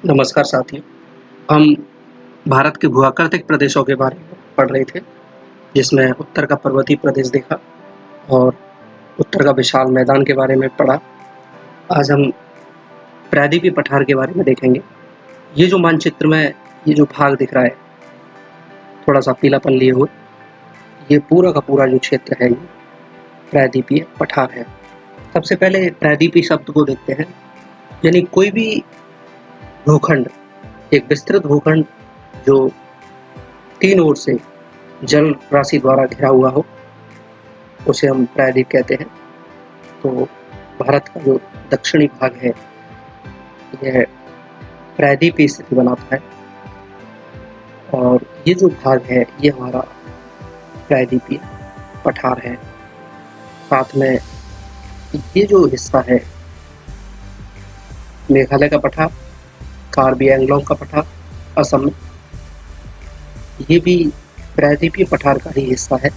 नमस्कार साथियों। हम भारत के भूआकृतिक प्रदेशों के बारे में पढ़ रहे थे, जिसमें उत्तर का पर्वतीय प्रदेश देखा और उत्तर का विशाल मैदान के बारे में पढ़ा। आज हम प्रायद्वीपीय पठार के बारे में देखेंगे। ये जो मानचित्र में ये जो भाग दिख रहा है, थोड़ा-सा पीलापन लिए हुए, ये पूरा का पूरा जो क्षेत्र है, ये प्रायद्वीपीय पठार है। सबसे पहले प्रायद्वीपीय शब्द को देखते हैं, यानी कोई भी भूखंड, एक विस्तृत भूखंड जो 3 ओर से जल राशि द्वारा घिरा हुआ हो, उसे हम प्रायद्वीप कहते हैं। तो भारत का जो दक्षिणी भाग है, यह प्रायद्वीपीय स्थिति बनाता है और ये जो भाग है, ये हमारा प्रायद्वीपीय पठार है। साथ में ये जो हिस्सा है, मेघालय का पठार, कार्बी एंग्लोंग का पठार, असम में, ये भी प्रायद्वीपीय पठार का ही हिस्सा है,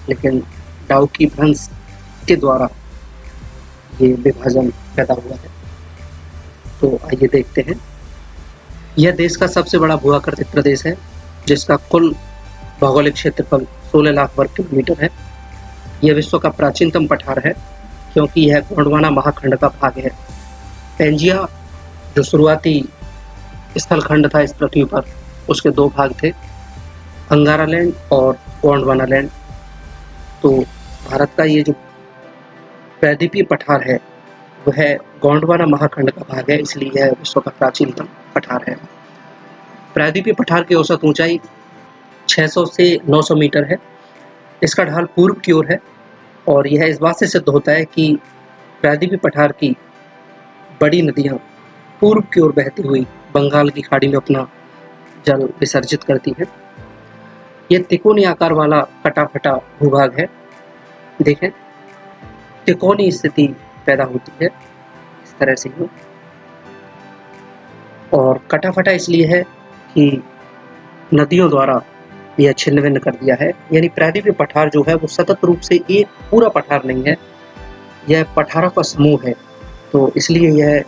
लेकिन डाउकी भ्रंश के द्वारा ये विभाजन पैदा हुआ है। तो आइए देखते हैं। यह देश का सबसे बड़ा भूआकृतिक प्रदेश है, जिसका कुल भौगोलिक क्षेत्रफल 16 लाख वर्ग किलोमीटर है। यह विश्व का प्राचीनतम पठार है, क्योंकि यह गोंडवाना महाखंड का भाग है। पेंजिया जो शुरुआती स्थलखंड था इस पृथ्वी पर, उसके 2 भाग थे, अंगारालैंड और गोंडवाना लैंड। तो भारत का ये जो प्रायद्वीपीय पठार है, वह गोंडवाना महाखंड का भाग है, इसलिए यह विश्व का प्राचीनतम पठार है। प्रायद्वीपीय पठार की औसत ऊंचाई 600 से 900 मीटर है। इसका ढाल पूर्व की ओर है और यह इस बात से सिद्ध होता है कि प्रायद्वीपीय पठार की बड़ी नदियां पूर्व की ओर बहती हुई बंगाल की खाड़ी में अपना जल विसर्जित करती हैं। यह त्रिकोणीय आकार वाला कटा-फटा भूभाग है। देखें, त्रिकोणीय स्थिति पैदा होती है इस तरह से ही, और कटा-फटा इसलिए है कि नदियों द्वारा यह छिन्न-भिन्न कर दिया है। यानी प्रायद्वीपीय पठार जो है वो सतत रूप से एक पूरा पठार नहीं है, यह पठारों का समूह है, तो इसलिए यह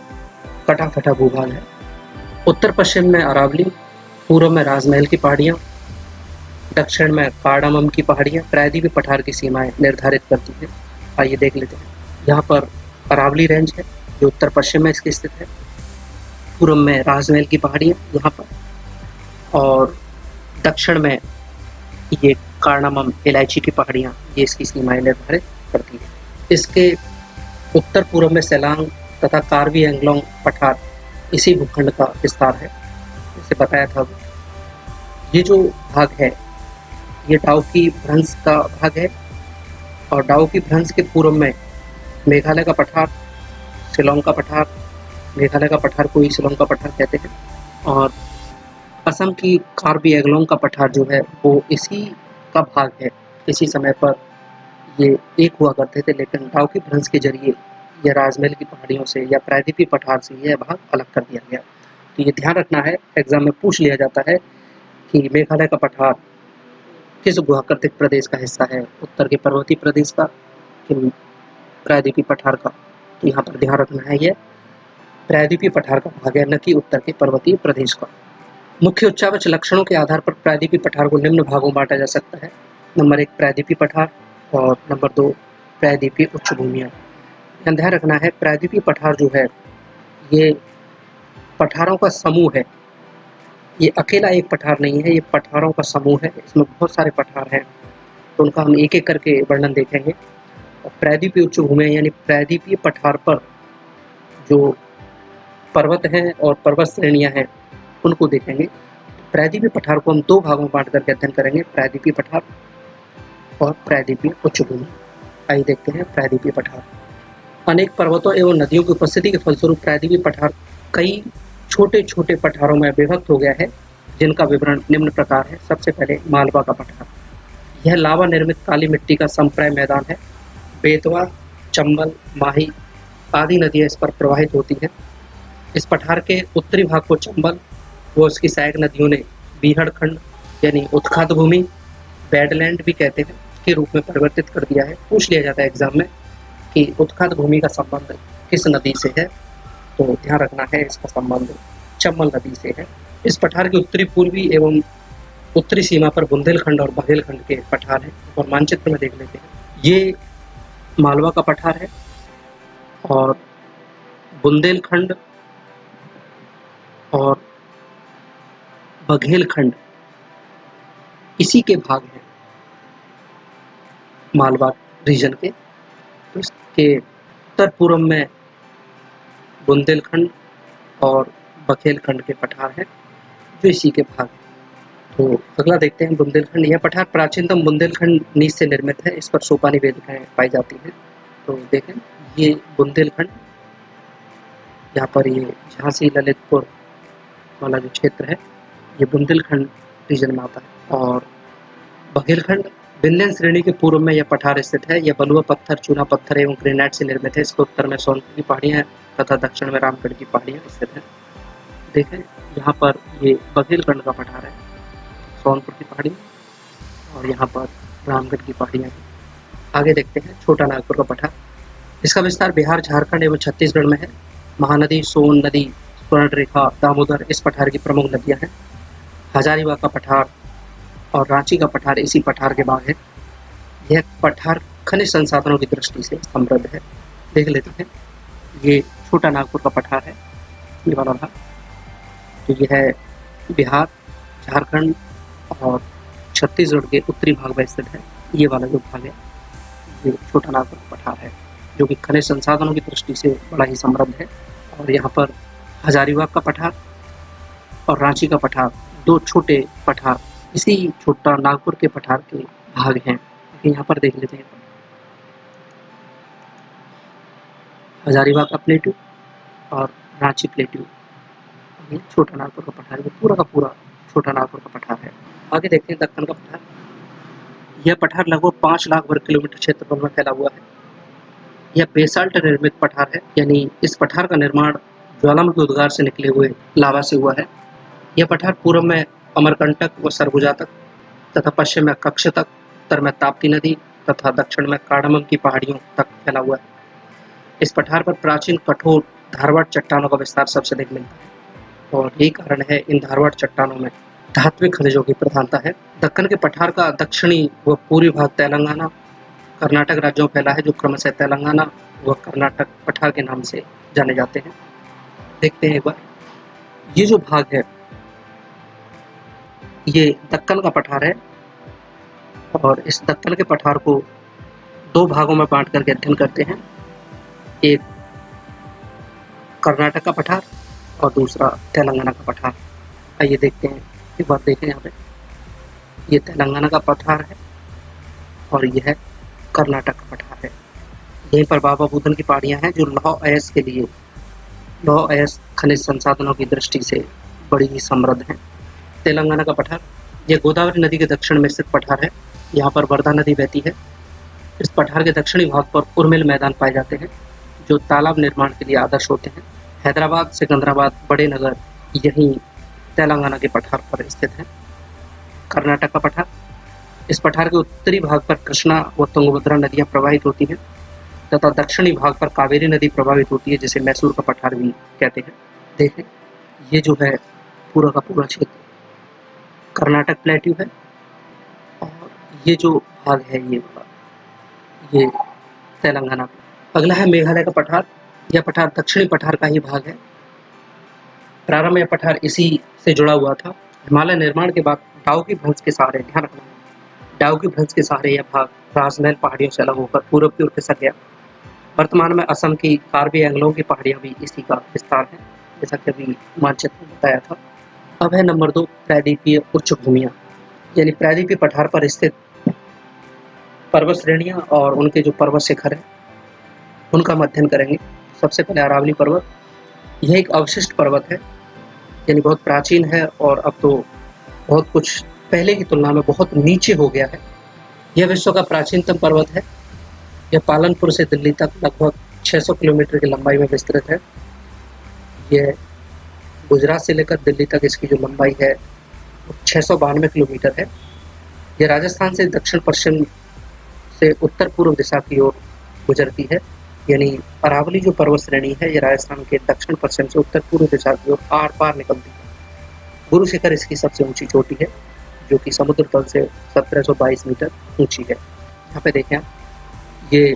कटा-फटा भूभाग है। उत्तर पश्चिम में अरावली, पूर्व में राजमहल की पहाड़ियाँ, दक्षिण में कार्डामम की पहाड़ियाँ प्रायद्वीपीय पठार की सीमाएं निर्धारित करती हैं। आइए देख लेते हैं। यहाँ पर अरावली रेंज है जो उत्तर पश्चिम में इसकी स्थित है, पूर्व में राजमहल की पहाड़ियाँ यहाँ पर, और दक्षिण में ये कार्डामम इलायची की पहाड़ियाँ, ये इसकी सीमाएं निर्धारित करती हैं। इसके उत्तर पूर्व में सेलांग तथा कार्बी एंग्लोंग पठार इसी भूखंड का विस्तार है, जैसे बताया था। ये जो भाग है, ये डाउकी भ्रंश का भाग है और डाउकी भ्रंश के पूर्व में मेघालय का पठार, शिलोंग का पठार, मेघालय का पठार को ही शिलोंग का पठार कहते हैं, और असम की कार्बी एंग्लोंग का पठार जो है वो इसी का भाग है। इसी समय पर ये एक हुआ करते थे, लेकिन डाउकी भ्रंश के जरिए या राजमहल की पहाड़ियों से या प्रायद्वीपीय पठार से यह भाग अलग कर दिया गया। तो ये ध्यान रखना है, एग्जाम में पूछ लिया जाता है कि मेघालय का पठार किस भूआकृतिक प्रदेश का हिस्सा है, उत्तर के पर्वतीय प्रदेश का कि प्रायद्वीपीय पठार का। तो यहाँ पर ध्यान रखना है, यह प्रायद्वीपीय पठार का भाग है, न कि उत्तर के पर्वतीय प्रदेश का। मुख्य उच्चावच लक्षणों के आधार पर प्रायद्वीपीय पठार को निम्न भागों में बांटा जा सकता है। नंबर 1 प्रायद्वीपीय पठार और नंबर 2 प्रायद्वीपीय उच्च भूमियाँ। ध्यान रखना है, प्रायद्वीपीय पठार जो है ये पठारों का समूह है, ये अकेला एक पठार नहीं है, ये पठारों का समूह है। इसमें बहुत सारे पठार हैं, तो उनका हम एक एक करके वर्णन देखेंगे। और प्रायद्वीपीय उच्च भूमियाँ यानी प्रायद्वीपीय पठार पर जो पर्वत हैं और पर्वत श्रेणियाँ हैं, उनको देखेंगे। प्रायद्वीपीय पठार को हम 2 भागों में बांट करके अध्ययन करेंगे, प्रायद्वीपीय पठार और प्रायद्वीपीय उच्च भूमि। आइए देखते हैं प्रायद्वीपीय पठार। अनेक पर्वतों एवं नदियों की उपस्थिति के फलस्वरूप प्रायद्वीपीय पठार कई छोटे छोटे पठारों में विभक्त हो गया है, जिनका विवरण निम्न प्रकार है। सबसे पहले मालवा का पठार, यह लावा निर्मित काली मिट्टी का समप्राय मैदान है। बेतवा, चंबल, माही आदि नदियाँ इस पर प्रवाहित होती हैं। इस पठार के उत्तरी भाग को चंबल व उसकी सहायक नदियों ने बीहड़ खंड यानी उत्खात भूमि, बैडलैंड भी कहते हैं, के रूप में परिवर्तित कर दिया है। पूछ लिया जाता है एग्जाम में कि उत्खात भूमि का संबंध किस नदी से है, तो ध्यान रखना है इसका संबंध चंबल नदी से है। इस पठार की उत्तरी पूर्वी एवं उत्तरी सीमा पर बुंदेलखंड और बघेलखंड के पठार हैं और मानचित्र में देख लेते हैं। ये मालवा का पठार है और बुंदेलखंड और बघेलखंड इसी के भाग हैं मालवा रीजन के। तो इसके उत्तर पूर्व में बुंदेलखंड और बघेलखंड के पठार हैं जो इसी के भाग हैं। तो अगला देखते हैं बुंदेलखंड। यह पठार प्राचीनतम बुंदेलखंड नीच से निर्मित है। इस पर सोपानी वेदिकाएं पाई जाती हैं। तो देखें ये बुंदेलखंड, यहाँ पर ये झांसी ललितपुर वाला जो क्षेत्र है ये बुंदेलखंड रीजन में आता है। और बघेलखंड विंध्य श्रेणी के पूर्व में यह पठार स्थित है। यह बलुआ पत्थर, चूना पत्थर एवं ग्रेनाइट से निर्मित है। इसके उत्तर में सोनपुर की पहाड़ियाँ तथा दक्षिण में रामगढ़ की पहाड़ियाँ स्थित हैं। देखें यहाँ पर ये बघेलखंड का पठार है, सोनपुर की पहाड़ी और यहाँ पर रामगढ़ की पहाड़ियाँ हैं। आगे देखते हैं छोटा नागपुर का पठार। इसका विस्तार बिहार, झारखंड एवं छत्तीसगढ़ में है। महानदी, सोन नदी, स्वर्णरेखा, दामोदर इस पठार की प्रमुख नदियाँ हैं। हजारीबाग का पठार और रांची का पठार इसी पठार के भाग है। यह पठार खनिज संसाधनों की दृष्टि से समृद्ध है। देख लेते हैं ये छोटा नागपुर का पठार है, ये वाला भाग। तो यह है बिहार, झारखंड और छत्तीसगढ़ के उत्तरी भाग में स्थित है। ये वाला जो भाग है ये छोटा नागपुर का पठार है जो कि खनिज संसाधनों की दृष्टि से बड़ा ही समृद्ध है। और यहाँ पर हजारीबाग का पठार और रांची का पठार, दो छोटे पठार इसी छोटा नागपुर के पठार के भाग हैं। यहाँ पर देख लेते हैं हजारीबाग का प्लेट्यू और रांची प्लेट्यू, ये छोटा नागपुर का पठार, ये पूरा का पूरा छोटा नागपुर का पठार है। आगे देखते हैं दक्कन का पठार। यह पठार लगभग 5 लाख वर्ग किलोमीटर क्षेत्रफल में फैला हुआ है। यह बेसाल्ट निर्मित पठार है, यानी इस पठार का निर्माण ज्वालामुखी उद्गार से निकले हुए लावा से हुआ है। यह पठार पूर्व में अमरकंटक व सरगुजा तक तथा पश्चिम में कक्ष तक, उत्तर में ताप्ती नदी तथा दक्षिण में कार्डमम की पहाड़ियों तक फैला हुआ है। इस पठार पर प्राचीन कठोर धारवाड़ चट्टानों का विस्तार सबसे अधिक मिलता है और यही कारण है इन धारवाड़ चट्टानों में धात्विक खनिजों की प्रधानता है। दक्कन के पठार का दक्षिणी व पूर्वी भाग तेलंगाना, कर्नाटक राज्यों में फैला है, जो क्रमशः तेलंगाना व कर्नाटक पठार के नाम से जाने जाते हैं। देखते हैं एक बार, ये जो भाग है ये दक्कन का पठार है और इस दक्कन के पठार को 2 भागों में बांट करके अध्ययन करते हैं। एक कर्नाटक का पठार और दूसरा तेलंगाना का पठार। आइए देखते हैं एक बार, देखें यहाँ पे ये तेलंगाना का पठार है और यह है कर्नाटक का पठार है। यहीं पर बाबा बुदन की पहाड़ियाँ हैं जो लौह अयस्क के लिए, लौह अयस्क खनिज संसाधनों की दृष्टि से बड़ी ही समृद्ध हैं। तेलंगाना का पठार, यह गोदावरी नदी के दक्षिण में स्थित पठार है। यहाँ पर वर्धा नदी बहती है। इस पठार के दक्षिणी भाग पर उर्मिल मैदान पाए जाते हैं जो तालाब निर्माण के लिए आदर्श होते हैं। हैदराबाद, सिकंदराबाद, बड़े नगर यहीं तेलंगाना के पठार पर स्थित हैं। कर्नाटक का पठार, इस पठार के उत्तरी भाग पर कृष्णा व तुंगभद्रा नदियाँ प्रवाहित होती हैं तथा दक्षिणी भाग पर कावेरी नदी प्रभावित होती है, जिसे मैसूर का पठार भी कहते हैं। देखें ये जो है पूरा का पूरा क्षेत्र कर्नाटक प्लेट्यू है और ये जो भाग है ये तेलंगाना का। अगला है मेघालय का पठार। यह पठार दक्षिणी पठार का ही भाग है। प्रारंभ में यह पठार इसी से जुड़ा हुआ था। हिमालय निर्माण के बाद डाउकी भ्रंश के सहारे, ध्यान रखना, डाउकी भ्रंश के सहारे यह भाग राजमहल पहाड़ियों से अलग होकर पूर्व की ओर खिसक गया। वर्तमान में असम की कार्बी एंग्लों की पहाड़ियाँ भी इसी का विस्तार है, जैसा कि अभी मानचित्र में बताया था। अब है नंबर 2 प्रायद्वीपीय उच्च भूमियाँ, यानी प्रायद्वीपीय पठार पर स्थित पर्वत श्रेणियाँ और उनके जो पर्वत शिखर हैं उनका अध्ययन करेंगे। सबसे पहले अरावली पर्वत, यह एक अवशिष्ट पर्वत है, यानी बहुत प्राचीन है और अब तो बहुत कुछ पहले की तुलना में बहुत नीचे हो गया है। यह विश्व का प्राचीनतम पर्वत है। यह पालनपुर से दिल्ली तक लगभग 600 किलोमीटर की लंबाई में विस्तृत है। यह गुजरात से लेकर दिल्ली तक इसकी जो लंबाई है वो 692 किलोमीटर है। यह राजस्थान से दक्षिण पश्चिम से उत्तर पूर्व दिशा की ओर गुजरती है यानी अरावली जो पर्वत श्रेणी है, ये राजस्थान के दक्षिण पश्चिम से उत्तर पूर्व दिशा की ओर आर पार निकलती है। गुरु शिखर इसकी सबसे ऊंची चोटी है, जो कि समुद्र तल से 1722 मीटर ऊंची है। यहाँ पे देखें, ये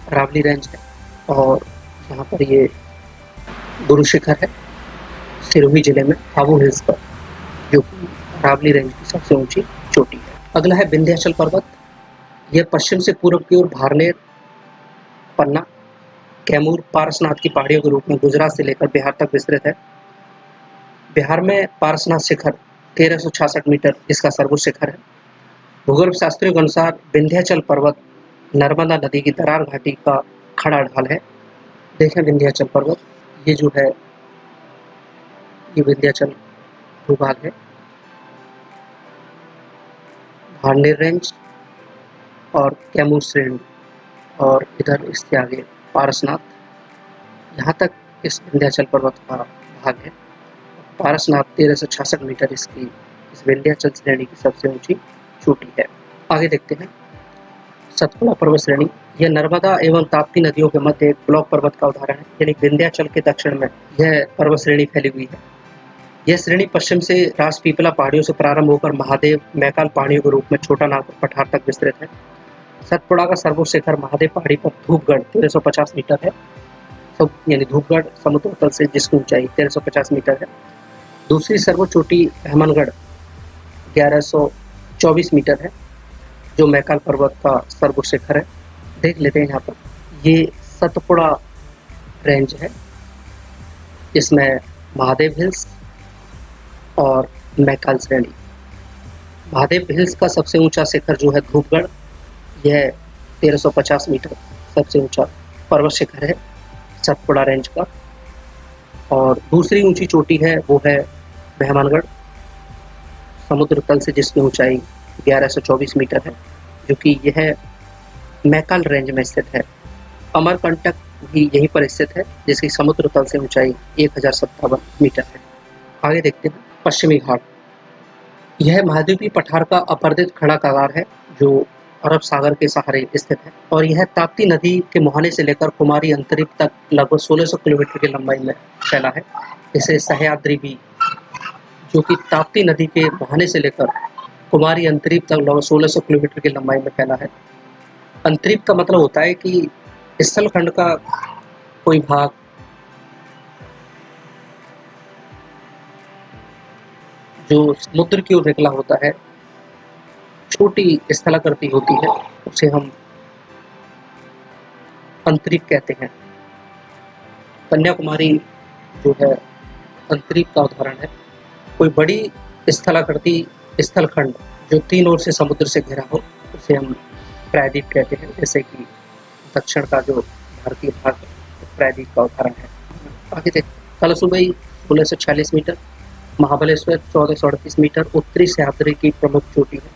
अरावली रेंज है और यहाँ पर ये गुरु शिखर है सिरोही जिले में आबू हिल्स पर, जो कि अरावली रेंज की सबसे ऊंची चोटी है। अगला है विंध्याचल पर्वत। यह पश्चिम से पूर्व की ओर भारनेर, पन्ना, कैमूर, पारसनाथ की पहाड़ियों के रूप में गुजरात से लेकर बिहार तक विस्तृत है। बिहार में पारसनाथ शिखर 1366 मीटर इसका सर्वोच्च शिखर है। भूगर्भ शास्त्रियों के अनुसार विंध्याचल पर्वत नर्मदा नदी की दरार घाटी का खड़ा ढाल है। देखें विंध्याचल पर्वत, ये जो है ये विंध्याचल भूभाग है। भारनेर रेंज और कैमूर श्रेणी और इधर इसके आगे पारसनाथ, यहाँ तक इस विंध्याचल पर्वत का भाग है। पारसनाथ 1366 मीटर इसकी इस विंध्याचल श्रेणी की सबसे ऊंची चोटी है। आगे देखते हैं सतपुड़ा पर्वत श्रेणी। यह नर्मदा एवं ताप्ती नदियों के मध्य एक ब्लॉक पर्वत का उदाहरण है, यानी विंध्याचल के दक्षिण में यह पर्वत श्रेणी फैली हुई है। यह श्रेणी पश्चिम से राजपीपला पहाड़ियों से प्रारंभ होकर महादेव, मैकाल पहाड़ियों के रूप में छोटा नागपुर पठार तक विस्तृत है। सतपुड़ा का सर्वोच्च शिखर महादेव पहाड़ी पर धूपगढ़ 1350 मीटर है, यानी धूपगढ़ समुद्र तल से जिसकी ऊंचाई 1350 मीटर है। दूसरी सर्वोच्च चोटी हेमनगढ़ 1124 मीटर है, जो मैकाल पर्वत का सर्वोच्च शिखर है। देख लेते हैं यहाँ पर, ये सतपुड़ा रेंज है, इसमें महादेव हिल्स और मैकाल श्रेणी। महादेव हिल्स का सबसे ऊंचा शिखर जो है धूपगढ़, यह 1350 मीटर सबसे ऊंचा पर्वत शिखर है सतपुड़ा रेंज का। और दूसरी ऊंची चोटी है वो है मेहमानगढ़, समुद्र तल से जिसकी ऊंचाई 1124 मीटर है, जो कि यह मैकाल रेंज में स्थित है। अमरकंटक भी यहीं पर स्थित है, जिसकी समुद्र तल से ऊंचाई 1057 मीटर है। आगे देखते हैं पश्चिमी घाट। यह महाद्वीपीय पठार का अपरदित खड़ा कगार है, जो अरब सागर के सहारे स्थित है, और यह ताप्ती नदी के मुहाने से लेकर कुमारी अंतरिक्ष तक लगभग 1600 किलोमीटर की लंबाई में फैला है। इसे सह्याद्री भी, जो कि ताप्ती नदी के मुहाने से लेकर कुमारी अंतरिक्ष तक लगभग 1600 किलोमीटर की लंबाई में फैला है। अंतरिक्ष का मतलब होता है कि स्थलखंड का कोई भाग जो समुद्र की ओर निकला होता है, छोटी स्थलाकृति होती है, उसे हम अंतरिक्ष कहते हैं। कन्याकुमारी जो है अंतरिक्ष का उदाहरण है। कोई बड़ी स्थलाकृति स्थलखंड जो तीन ओर से समुद्र से घिरा हो, उसे हम प्रायद्वीप कहते हैं। जैसे कि दक्षिण का जो भारतीय भाग है प्रायद्वीप का उदाहरण है। आगे देख, कलसुबई 1646 मीटर, महाबलेश्वर 1438 मीटर उत्तरी सह्याद्री की प्रमुख चोटी है।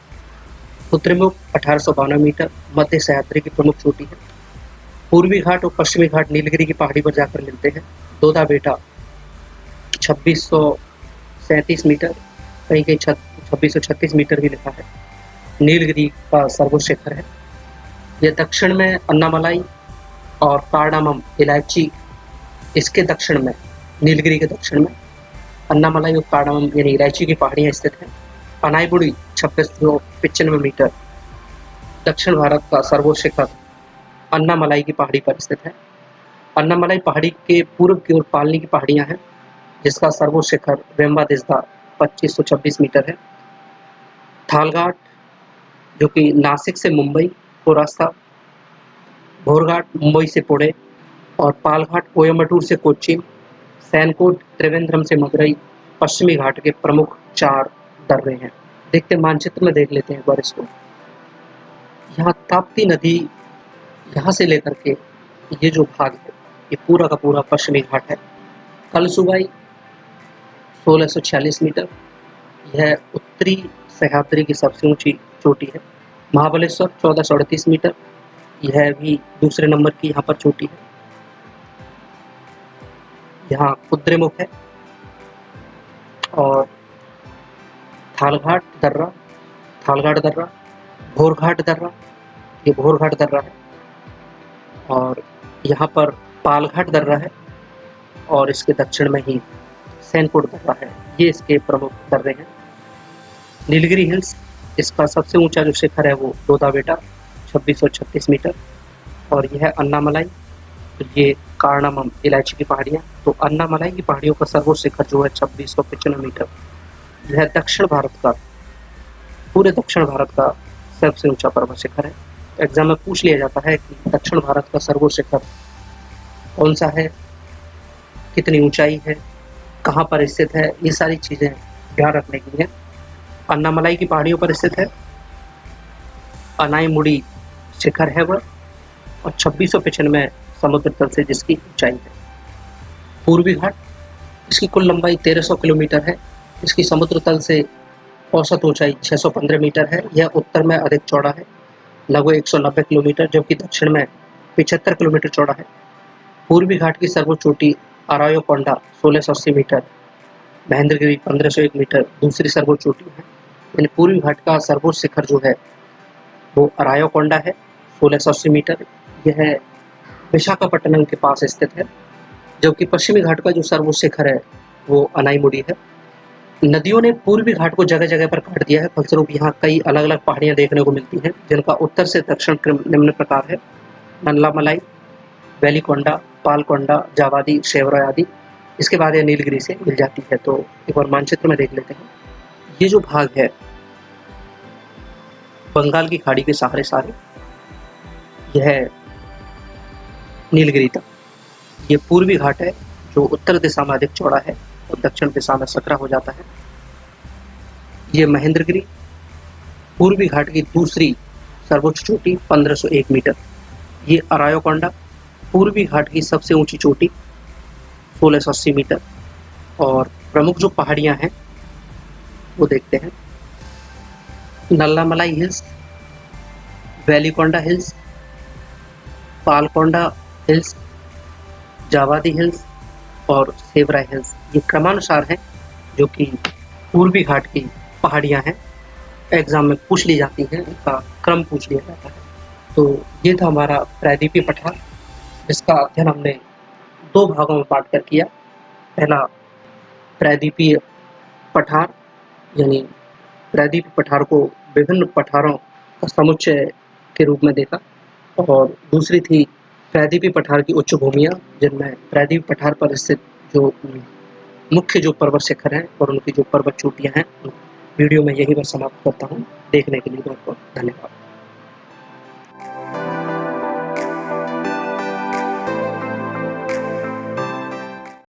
उत्तरीमुख 1852 मीटर मध्य सह्याद्री की प्रमुख चोटी है। पूर्वी घाट और पश्चिमी घाट नीलगिरी की पहाड़ी पर जाकर मिलते हैं। दोदा बेटा 2637 मीटर, कहीं कहीं 2636 मीटर भी लिखा है, नीलगिरी का सर्वोच्च शिखर है। यह दक्षिण में अन्नामलाई और कार्डामम इलायची, इसके दक्षिण में, नीलगिरी के दक्षिण में अन्नामलाई और कार्डामम यानी इलायची की पहाड़ियाँ स्थित हैं। अनाईबुड़ी 2695 मीटर, दक्षिण भारत का सर्वोच्च शिखर अन्नामलाई की पहाड़ी पर स्थित है। अन्नामलाई पहाड़ी के पूर्व की ओर पालनी की पहाड़ियाँ हैं, जिसका सर्वोच्च शिखर वेम्बादिस्दा 2526 मीटर है। थालघाट जो कि नासिक से मुंबई को रास्ता, भोरघाट मुंबई से पुणे, और पालघाट कोयम्बटूर से कोच्चि, सैनकोट त्रिवेंद्रम से मदुरई पश्चिमी घाट के प्रमुख 4 दर्रे हैं। देखते मानचित्र में देख लेते हैं एक बार इसको। यहाँ ताप्ती नदी यहाँ से लेकर के ये जो भाग है, ये पूरा का पूरा पश्चिमी घाट है। कलसुबाई 1646 मीटर, यह उत्तरी सह्याद्री की सबसे ऊंची चोटी है। महाबलेश्वर 1438 मीटर, यह भी दूसरे नंबर की यहाँ पर चोटी है। यहाँ कुद्रेमुख है, और थालघाट दर्रा, भोरघाट दर्रा, ये भोरघाट दर्रा है, और यहाँ पर पालघाट दर्रा है और इसके दक्षिण में ही सैनपुर दर्रा है। ये इसके प्रमुख दर्रे हैं। नीलगिरी हिल्स, इसका सबसे ऊंचा जो शिखर है वो लोधा बेटा 2636 मीटर, और यह है अन्नामलाई। तो ये कारणामम इलायची की पहाड़ियाँ, तो अन्नामलाई की पहाड़ियों का सर्वोच्च शिखर जो है 2695 मीटर। यह दक्षिण भारत का, पूरे दक्षिण भारत का सबसे ऊंचा पर्वत शिखर है। एग्जाम में पूछ लिया जाता है कि दक्षिण भारत का सर्वोच्च शिखर कौन सा है, कितनी ऊंचाई है, कहाँ पर स्थित है, ये सारी चीज़ें ध्यान रखने की हैं। अन्नामलाई की पहाड़ियों पर स्थित है। अनाईमुड़ी शिखर है वह, और 2695 समुद्र तल से जिसकी ऊंचाई है। पूर्वी घाट, इसकी कुल लंबाई 1300 किलोमीटर है। इसकी समुद्र तल से औसत ऊंचाई 615 मीटर है। यह उत्तर में अधिक चौड़ा है, लगभग 190 किलोमीटर, जबकि दक्षिण में 75 किलोमीटर चौड़ा है। पूर्वी घाट की सर्वोच्च चोटी अरायोकोंडा 1680 मीटर, महेंद्रगिरी 1501 मीटर दूसरी सर्वोच्च चोटी है। यानी पूर्वी घाट का सर्वोच्च शिखर जो है वो अरायोकोंडा है 1680 मीटर। यह विशाखापट्टनम के पास स्थित है। जबकि पश्चिमी घाट का जो सर्वोच्च शिखर है वो अनाईमुड़ी है। नदियों ने पूर्वी घाट को जगह जगह पर काट दिया है, फलस्वरूप यहाँ कई अलग अलग पहाड़ियाँ देखने को मिलती हैं, जिनका उत्तर से दक्षिण क्रम निम्न प्रकार है: नल्लामलाई, वेलिकोंडा, पालकोंडा, जावादी, शेवरॉय आदि। इसके बाद यह नीलगिरी से मिल जाती है। तो एक बार मानचित्र में देख लेते हैं। ये जो भाग है बंगाल की खाड़ी के सहारे सारे, यह नीलगिरी तक। ये पूर्वी घाट है जो उत्तर दिशा में अधिक चौड़ा है और दक्षिण दिशा में सकरा हो जाता है। ये महेंद्रगिरी, पूर्वी घाट की दूसरी सर्वोच्च चोटी 1501 मीटर। ये अरायोकोंडा, पूर्वी घाट की सबसे ऊंची चोटी 1680 मीटर। और प्रमुख जो पहाड़ियाँ हैं वो देखते हैं: Nallamalai hills, Velikonda hills, Palkonda hills, Javadi hills और सेवराय हिल्स। ये क्रमानुसार हैं जो कि पूर्वी घाट की पहाड़ियाँ हैं। एग्जाम में पूछ ली जाती हैं, इनका क्रम पूछ लिया जाता है। तो ये था हमारा प्रायद्वीपीय पठार, जिसका अध्ययन हमने 2 भागों में बांट कर किया। पहला प्रायद्वीपीय पठार, यानी प्रायद्वीपीय पठार को विभिन्न पठारों का समुच्चय के रूप में देखा, और दूसरी थी प्रायद्वीपीय पठार की उच्च भूमियाँ, जिनमें प्रायद्वीपीय पठार पर स्थित जो मुख्य जो पर्वत शिखर हैं और उनकी जो पर्वत चोटियाँ हैं। वीडियो में यहीं पर समाप्त करता हूँ। देखने के लिए बहुत बहुत धन्यवाद।